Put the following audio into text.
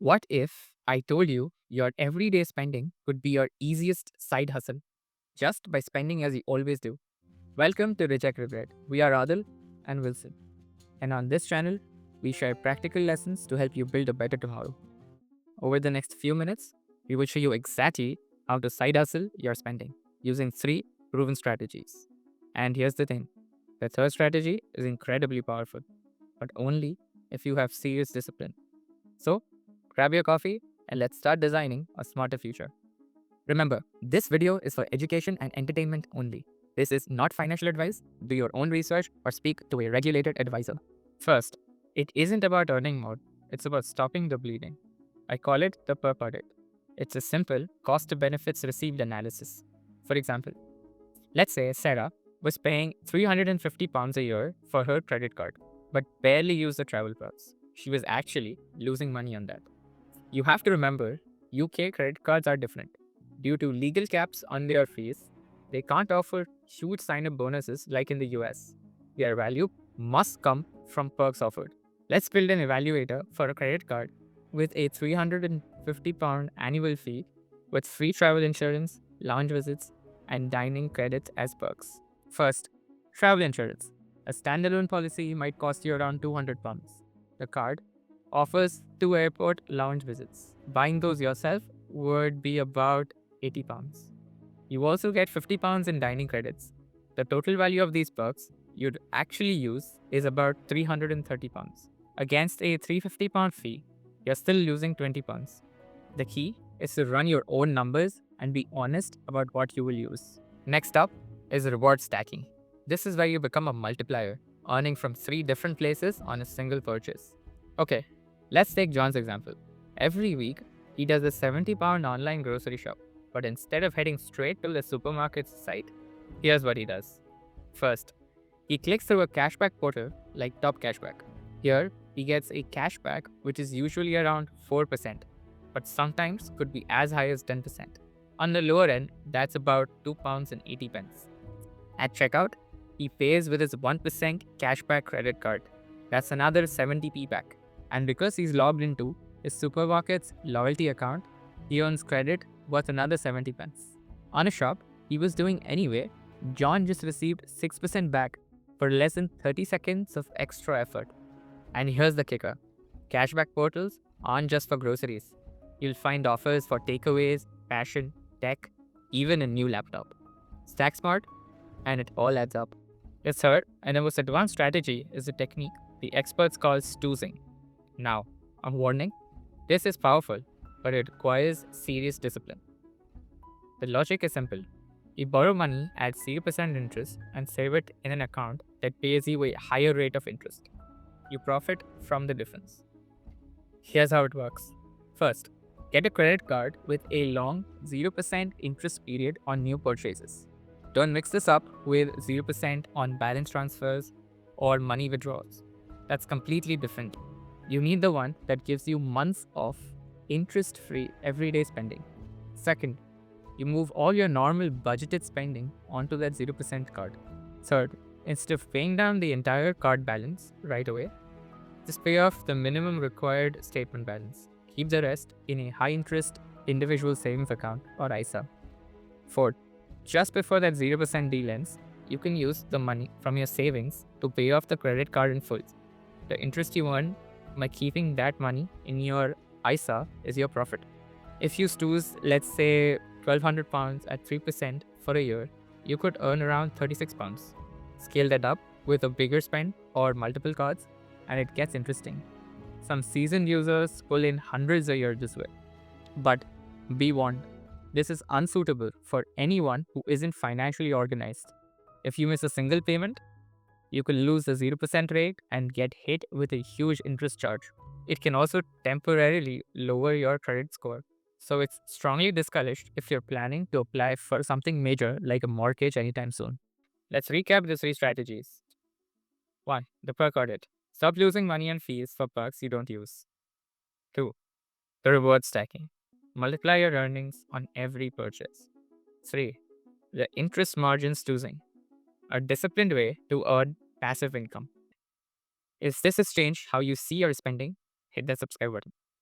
What if I told you your everyday spending could be your easiest side hustle just by spending as you always do? Welcome to Reject Regret. We are Adil and Wilson, and on this channel, we share practical lessons to help you build a better tomorrow. Over the next few minutes, we will show you exactly how to side hustle your spending using three proven strategies. And here's the thing, the third strategy is incredibly powerful, but only if you have serious discipline. So, grab your coffee and let's start designing a smarter future. Remember, this video is for education and entertainment only. This is not financial advice. Do your own research or speak to a regulated advisor. First, it isn't about earning more, it's about stopping the bleeding. I call it the Perk Audit. It's a simple cost to benefits received analysis. For example, let's say Sarah was paying £350 a year for her credit card, but barely used the travel perks. She was actually losing money on that. You have to remember, UK credit cards are different. Due to legal caps on their fees, they can't offer huge sign up bonuses like in the US. Their value must come from perks offered. Let's build an evaluator for a credit card with a £350 annual fee with free travel insurance, lounge visits, and dining credits as perks. First, travel insurance. A standalone policy might cost you around £200. The card offers 2 airport lounge visits. Buying those yourself would be about £80. You also get £50 in dining credits. The total value of these perks you'd actually use is about £330. Against a £350 fee, you're still losing £20. The key is to run your own numbers and be honest about what you will use. Next up is reward stacking. This is where you become a multiplier, earning from 3 different places on a single purchase. Okay, let's take John's example. Every week, he does a £70 online grocery shop, but instead of heading straight to the supermarket's site, here's what he does. First, he clicks through a cashback portal like Top Cashback. Here, he gets a cashback which is usually around 4%, but sometimes could be as high as 10%. On the lower end, that's about £2.80. At checkout, he pays with his 1% cashback credit card. That's another 70p back. And because he's logged into his supermarket's loyalty account, he earns credit worth another 70 pence. On a shop he was doing anyway, John just received 6% back for less than 30 seconds of extra effort. And here's the kicker, cashback portals aren't just for groceries. You'll find offers for takeaways, fashion, tech, even a new laptop. Stack smart, and it all adds up. The third and the most advanced strategy is a technique the experts call Stoozing. Now, a warning, this is powerful, but it requires serious discipline. The logic is simple. You borrow money at 0% interest and save it in an account that pays you a higher rate of interest. You profit from the difference. Here's how it works. First, get a credit card with a long 0% interest period on new purchases. Don't mix this up with 0% on balance transfers or money withdrawals. That's completely different. You need the one that gives you months of interest-free everyday spending. Second, you move all your normal budgeted spending onto that 0% card. Third, instead of paying down the entire card balance right away, just pay off the minimum required statement balance. Keep the rest in a high-interest individual savings account or ISA. Fourth, just before that 0% deal ends, you can use the money from your savings to pay off the credit card in full. The interest you earn by keeping that money in your ISA is your profit. If you stooze, let's say £1,200 at 3% for a year, you could earn around £36. Scale that up with a bigger spend or multiple cards, and it gets interesting. Some seasoned users pull in hundreds a year this way. But be warned, this is unsuitable for anyone who isn't financially organized. If you miss a single payment, you could lose the 0% rate and get hit with a huge interest charge. It can also temporarily lower your credit score. So it's strongly discouraged if you're planning to apply for something major like a mortgage anytime soon. Let's recap the 3 strategies. 1. The perk audit. Stop losing money and fees for perks you don't use. 2. The reward stacking. Multiply your earnings on every purchase. 3. The interest margin stoozing, a disciplined way to earn passive income. If this has changed how you see your spending, hit the subscribe button.